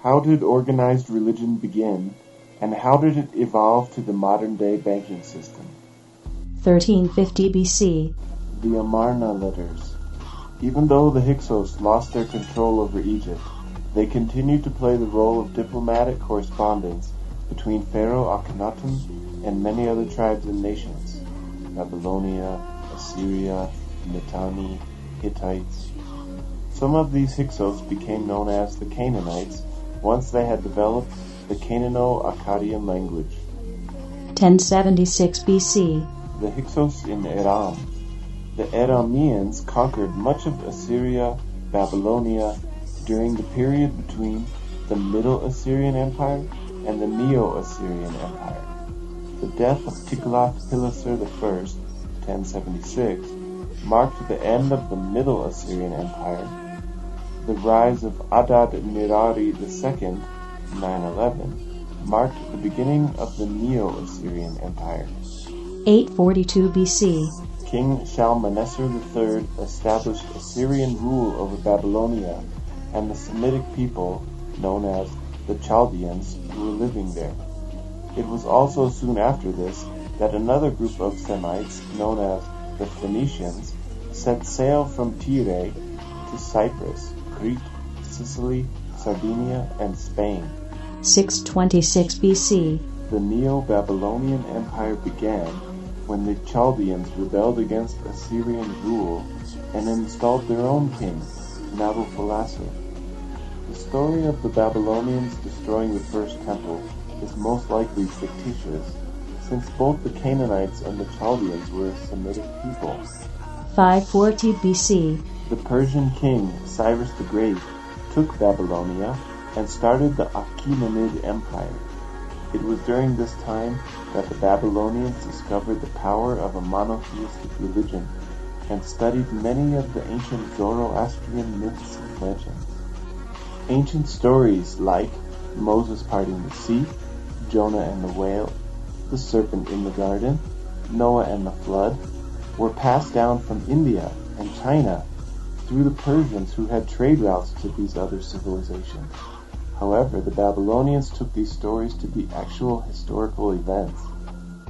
How did organized religion begin, and how did it evolve to the modern-day banking system? 1350 BC. The Amarna letters. Even though the Hyksos lost their control over Egypt, they continued to play the role of diplomatic correspondence between Pharaoh Akhenaten and many other tribes and nations: Babylonia, Assyria, Mitanni, Hittites. Some of these Hyksos became known as the Canaanites once they had developed the Canaano-Akkadian language. 1076 BC. The Hyksos in Aram. The Arameans conquered much of Assyria, Babylonia, during the period between the Middle Assyrian Empire and the Neo-Assyrian Empire. The death of Tiglath-Pileser I, 1076, marked the end of the Middle Assyrian Empire. The rise of Adad-Nirari II, 911, marked the beginning of the Neo-Assyrian Empire. 842 BC. King Shalmaneser III established Assyrian rule over Babylonia and the Semitic people, known as the Chaldeans, who were living there. It was also soon after this that another group of Semites, known as the Phoenicians, set sail from Tyre to Cyprus, Crete, Sicily, Sardinia, and Spain. 626 BC. The Neo-Babylonian Empire began when the Chaldeans rebelled against Assyrian rule and installed their own king, Nabopolassar. The story of the Babylonians destroying the first temple is most likely fictitious, since both the Canaanites and the Chaldeans were Semitic people. 540 BC. The Persian king Cyrus the Great took Babylonia and started the Achaemenid Empire. It was during this time that the Babylonians discovered the power of a monotheistic religion and studied many of the ancient Zoroastrian myths and legends. Ancient stories like Moses parting the sea, Jonah and the whale, the serpent in the garden, Noah and the flood, were passed down from India and China through the Persians, who had trade routes to these other civilizations. However, the Babylonians took these stories to be actual historical events.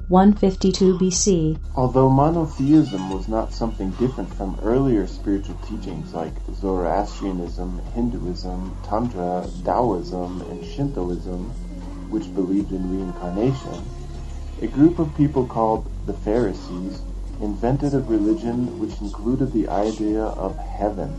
152 BC. Although monotheism was not something different from earlier spiritual teachings like Zoroastrianism, Hinduism, Tantra, Taoism, and Shintoism, which believed in reincarnation, a group of people called the Pharisees invented a religion which included the idea of heaven,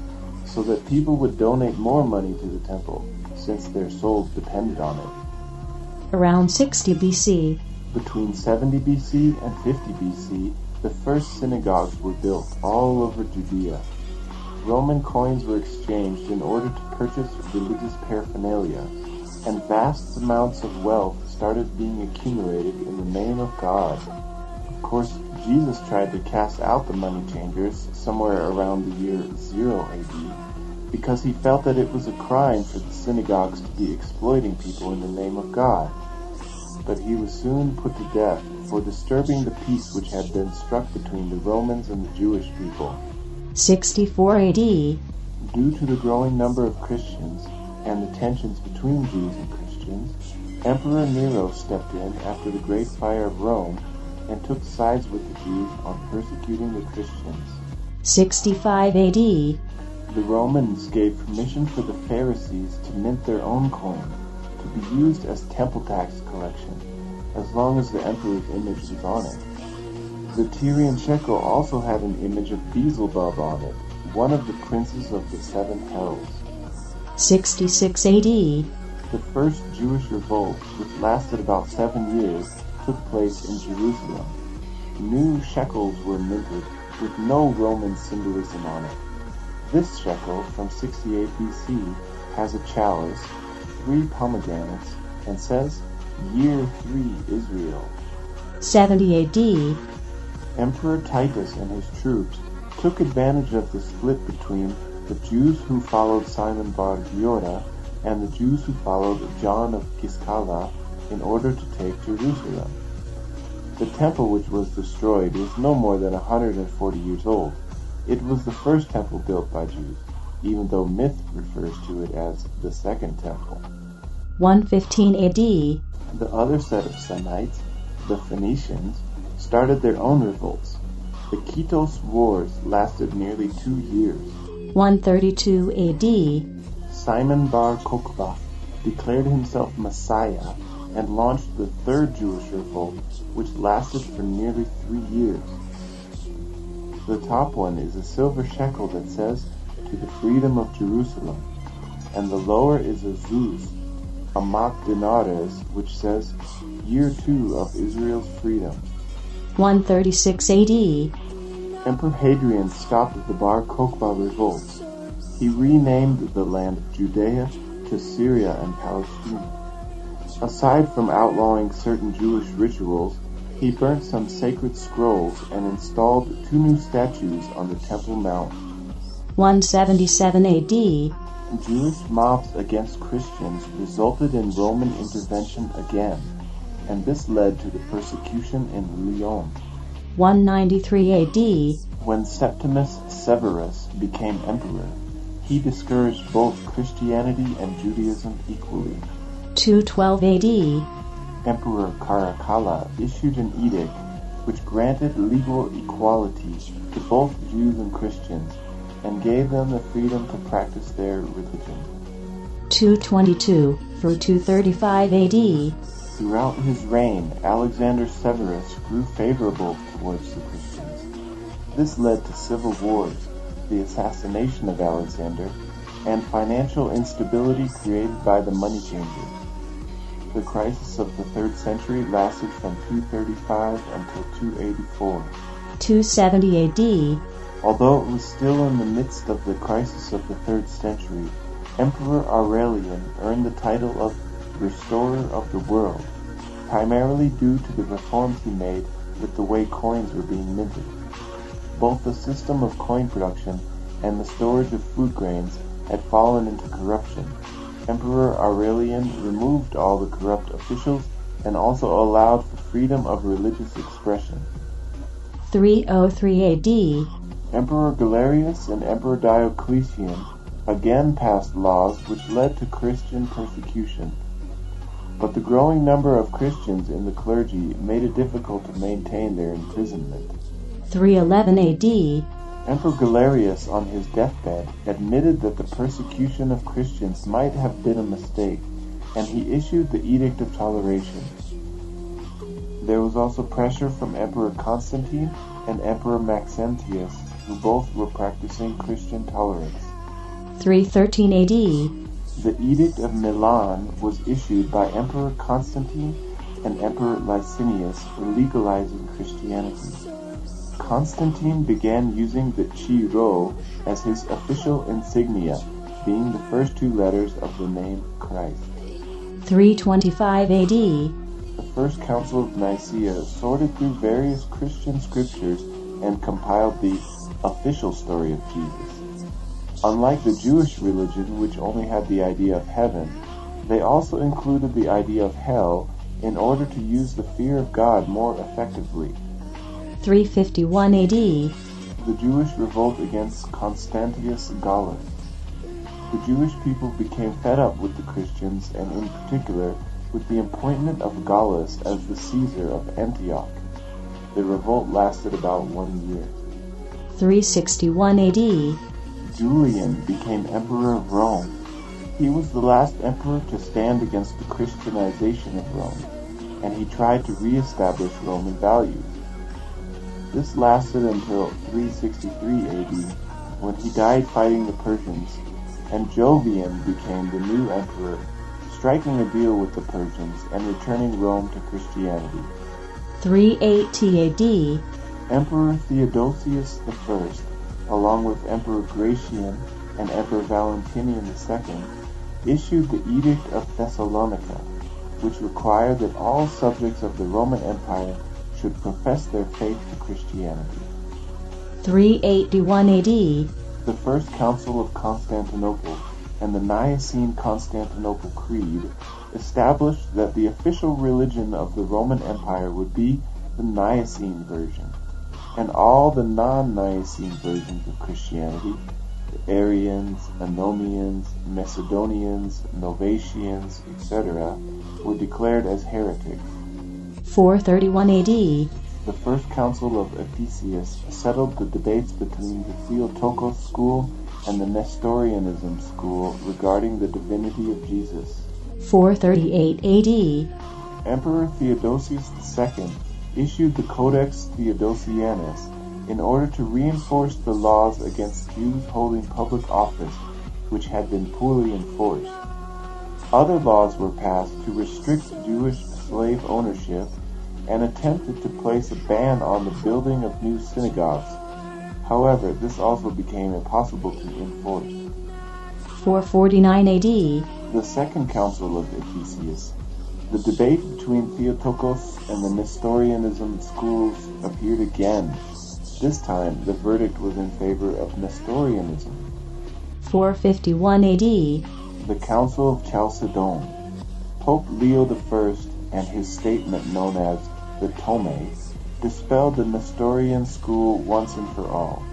so that people would donate more money to the temple, since their souls depended on it. Around 60 BC. Between 70 BC and 50 BC, the first synagogues were built all over Judea. Roman coins were exchanged in order to purchase religious paraphernalia, and vast amounts of wealth started being accumulated in the name of God. Of course, Jesus tried to cast out the money changers somewhere around the year 0 AD, because he felt that it was a crime for the synagogues to be exploiting people in the name of God. But he was soon put to death for disturbing the peace which had been struck between the Romans and the Jewish people. 64 AD. Due to the growing number of Christians and the tensions between Jews and Christians, Emperor Nero stepped in after the Great Fire of Rome and took sides with the Jews on persecuting the Christians. 65 AD. The Romans gave permission for the Pharisees to mint their own coin, to be used as temple tax collection, as long as the emperor's image was on it. The Tyrian shekel also had an image of Beelzebub on it, one of the princes of the seven hells. 66 AD. The first Jewish revolt, which lasted about 7 years, took place in Jerusalem. New shekels were minted with no Roman symbolism on it. This shekel from 68 BC has a chalice, 3 pomegranates, and says, Year 3 Israel. 70 AD. Emperor Titus and his troops took advantage of the split between the Jews who followed Simon Bar Giora and the Jews who followed John of Giscala in order to take Jerusalem. The temple which was destroyed was no more than 140 years old. It was the first temple built by Jews, even though myth refers to it as the second temple. 115 AD. The other set of Semites, the Phoenicians, started their own revolts. The Kitos Wars lasted nearly 2 years. 132 AD. Simon Bar Kokhba declared himself Messiah and launched the third Jewish revolt, which lasted for nearly 3 years. The top one is a silver shekel that says, "To the freedom of Jerusalem," and the lower is a zuz, a mock dinares, which says, "Year 2 of Israel's freedom." 136 AD. Emperor Hadrian stopped the Bar Kokhba revolts. He renamed the land of Judea to Syria and Palestine. Aside from outlawing certain Jewish rituals, he burnt some sacred scrolls and installed 2 new statues on the Temple Mount. 177 AD. Jewish mobs against Christians resulted in Roman intervention again, and this led to the persecution in Lyon. 193 AD. When Septimus Severus became emperor, he discouraged both Christianity and Judaism equally. 212 AD. Emperor Caracalla issued an edict which granted legal equality to both Jews and Christians and gave them the freedom to practice their religion. 222 through 235 AD. Throughout his reign, Alexander Severus grew favorable towards the Christians. This led to civil wars, the assassination of Alexander, and financial instability created by the money changers. The crisis of the 3rd century lasted from 235 until 284. 270 AD. Although it was still in the midst of the crisis of the 3rd century, Emperor Aurelian earned the title of Restorer of the World, primarily due to the reforms he made with the way coins were being minted. Both the system of coin production and the storage of food grains had fallen into corruption. Emperor Aurelian removed all the corrupt officials and also allowed for freedom of religious expression. 303 AD. Emperor Galerius and Emperor Diocletian again passed laws which led to Christian persecution. But the growing number of Christians in the clergy made it difficult to maintain their imprisonment. 311 AD. Emperor Galerius, on his deathbed, admitted that the persecution of Christians might have been a mistake, and he issued the Edict of Toleration. There was also pressure from Emperor Constantine and Emperor Maxentius, who both were practicing Christian tolerance. 313 AD. The Edict of Milan was issued by Emperor Constantine and Emperor Licinius for legalizing Christianity. Constantine began using the Chi Rho as his official insignia, being the first 2 letters of the name Christ. 325 AD. The First Council of Nicaea sorted through various Christian scriptures and compiled the official story of Jesus. Unlike the Jewish religion, which only had the idea of heaven, they also included the idea of hell in order to use the fear of God more effectively. 351 AD. The Jewish revolt against Constantius Gallus. The Jewish people became fed up with the Christians, and in particular with the appointment of Gallus as the Caesar of Antioch. The revolt lasted about 1 year. 361 AD. Julian became emperor of Rome. He was the last emperor to stand against the Christianization of Rome, and he tried to re-establish Roman values. This lasted until 363 AD, when he died fighting the Persians, and Jovian became the new emperor, striking a deal with the Persians and returning Rome to Christianity. 380 AD. Emperor Theodosius I, along with Emperor Gratian and Emperor Valentinian II, issued the Edict of Thessalonica, which required that all subjects of the Roman Empire should profess their faith to Christianity. 381 AD. The First Council of Constantinople and the Nicene Constantinople Creed established that the official religion of the Roman Empire would be the Nicene version, and all the non-Nicene versions of Christianity, Arians, Anomians, Macedonians, Novatians, etc., were declared as heretics. 431 AD. The First Council of Ephesus settled the debates between the Theotokos school and the Nestorianism school regarding the divinity of Jesus. 438 AD. Emperor Theodosius II issued the Codex Theodosianus in order to reinforce the laws against Jews holding public office, which had been poorly enforced. Other laws were passed to restrict Jewish slave ownership and attempted to place a ban on the building of new synagogues. However, this also became impossible to enforce. 449 AD. The Second Council of Ephesus. The debate between Theotokos and the Nestorianism schools appeared again. This time, the verdict was in favor of Nestorianism. 451 AD. The Council of Chalcedon. Pope Leo I and his statement known as the Tome dispelled the Nestorian school once and for all.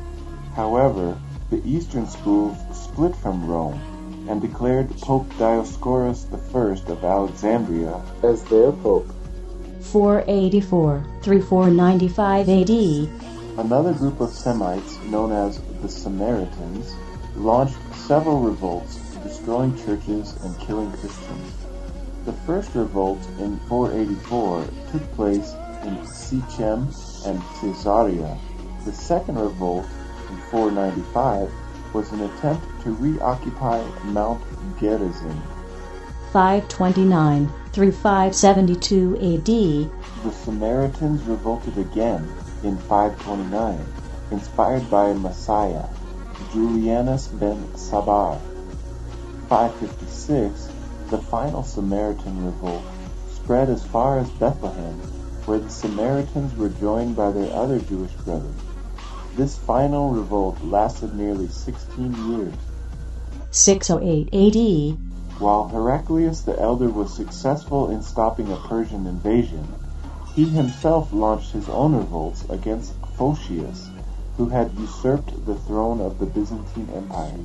However, the Eastern schools split from Rome and declared Pope Dioscorus I of Alexandria as their pope. 484 through 495 AD. Another group of Semites, known as the Samaritans, launched several revolts, destroying churches and killing Christians. The first revolt in 484 took place in Sichem and Caesarea. The second revolt in 495 was an attempt to reoccupy Mount Gerizim. 529 through 572 AD. The Samaritans revolted again in 529, inspired by Messiah, Julianus ben Sabar. 556, the final Samaritan revolt spread as far as Bethlehem, where the Samaritans were joined by their other Jewish brothers. This final revolt lasted nearly 16 years. 608 AD. While Heraclius the Elder was successful in stopping a Persian invasion, he himself launched his own revolts against Photius, who had usurped the throne of the Byzantine Empire.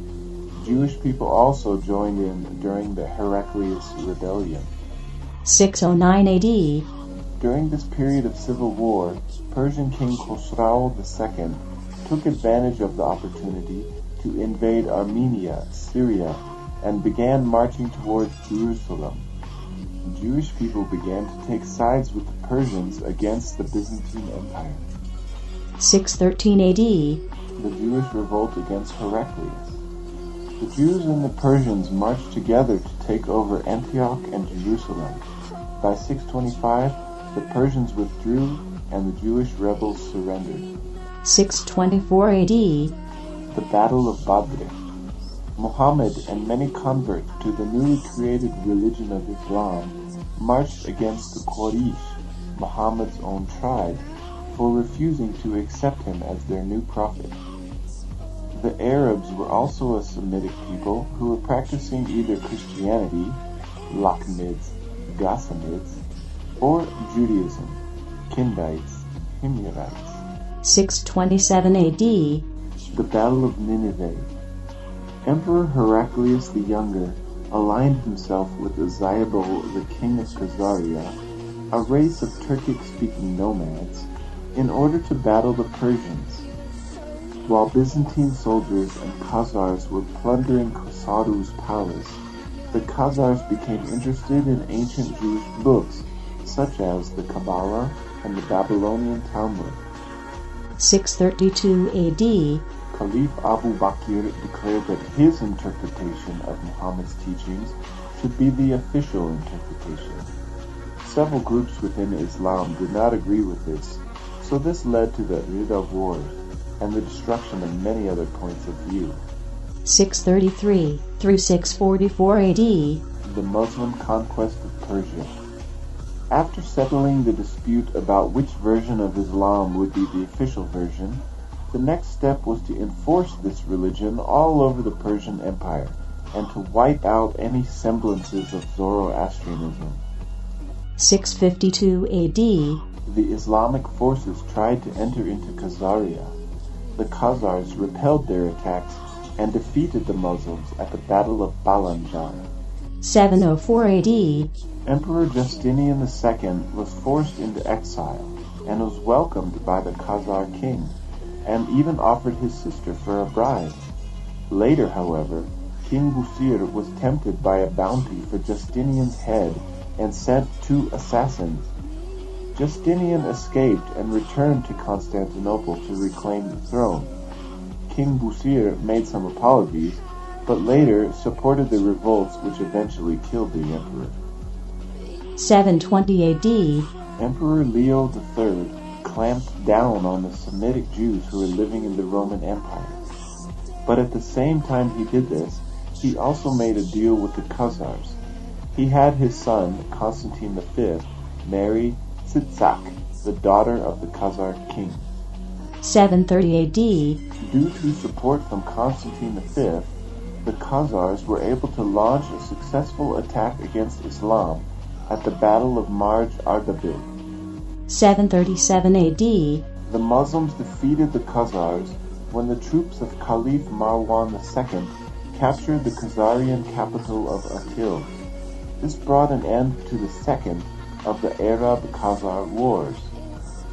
Jewish people also joined in during the Heraclius Rebellion. 609 AD. During this period of civil war, Persian King Khosrau II took advantage of the opportunity to invade Armenia, Syria, and began marching towards Jerusalem. Jewish people began to take sides with the Persians against the Byzantine Empire. 613 AD. The Jewish revolt against Heraclius. The Jews and the Persians marched together to take over Antioch and Jerusalem. By 625, the Persians withdrew and the Jewish rebels surrendered. 624 AD. The Battle of Badr. Muhammad and many converts to the newly created religion of Islam marched against the Quraysh, Muhammad's own tribe, for refusing to accept him as their new prophet. The Arabs were also a Semitic people who were practicing either Christianity, Lakhmids, Ghassanids, or Judaism, Kindites, Himyarites. 627 AD. The Battle of Nineveh. Emperor Heraclius the Younger aligned himself with Zaibel, the king of Khazaria, a race of Turkic-speaking nomads, in order to battle the Persians. While Byzantine soldiers and Khazars were plundering Khosrau's palace, the Khazars became interested in ancient Jewish books, such as the Kabbalah and the Babylonian Talmud. 632 AD. Caliph Abu Bakr declared that his interpretation of Muhammad's teachings should be the official interpretation. Several groups within Islam did not agree with this, so this led to the Ridda Wars and the destruction of many other points of view. 633 through 644 AD. The Muslim conquest of Persia. After settling the dispute about which version of Islam would be the official version, the next step was to enforce this religion all over the Persian Empire and to wipe out any semblances of Zoroastrianism. 652 AD. The Islamic forces tried to enter into Khazaria. The Khazars repelled their attacks and defeated the Muslims at the Battle of Balanjan. 704 AD. Emperor Justinian II was forced into exile and was welcomed by the Khazar king, and even offered his sister for a bride. Later, however, King Busir was tempted by a bounty for Justinian's head and sent 2 assassins. Justinian escaped and returned to Constantinople to reclaim the throne. King Busir made some apologies, but later supported the revolts which eventually killed the emperor. 720 AD. Emperor Leo III clamped down on the Semitic Jews who were living in the Roman Empire. But at the same time he did this, he also made a deal with the Khazars. He had his son, Constantine V, marry Tsitzak, the daughter of the Khazar king. 730 AD. Due to support from Constantine V, the Khazars were able to launch a successful attack against Islam at the Battle of Marj Ardabil. 737 AD. The Muslims defeated the Khazars when the troops of Caliph Marwan II captured the Khazarian capital of Atil. This brought an end to the second of the Arab-Khazar wars.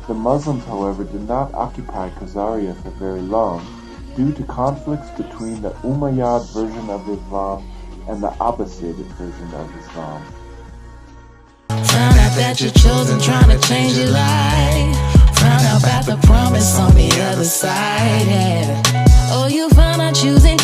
The Muslims, however, did not occupy Khazaria for very long due to conflicts between the Umayyad version of Islam and the Abbasid version of Islam. Found out that your children trying to change your life. Found out about the promise on the other side, yeah. Oh, you found out choosing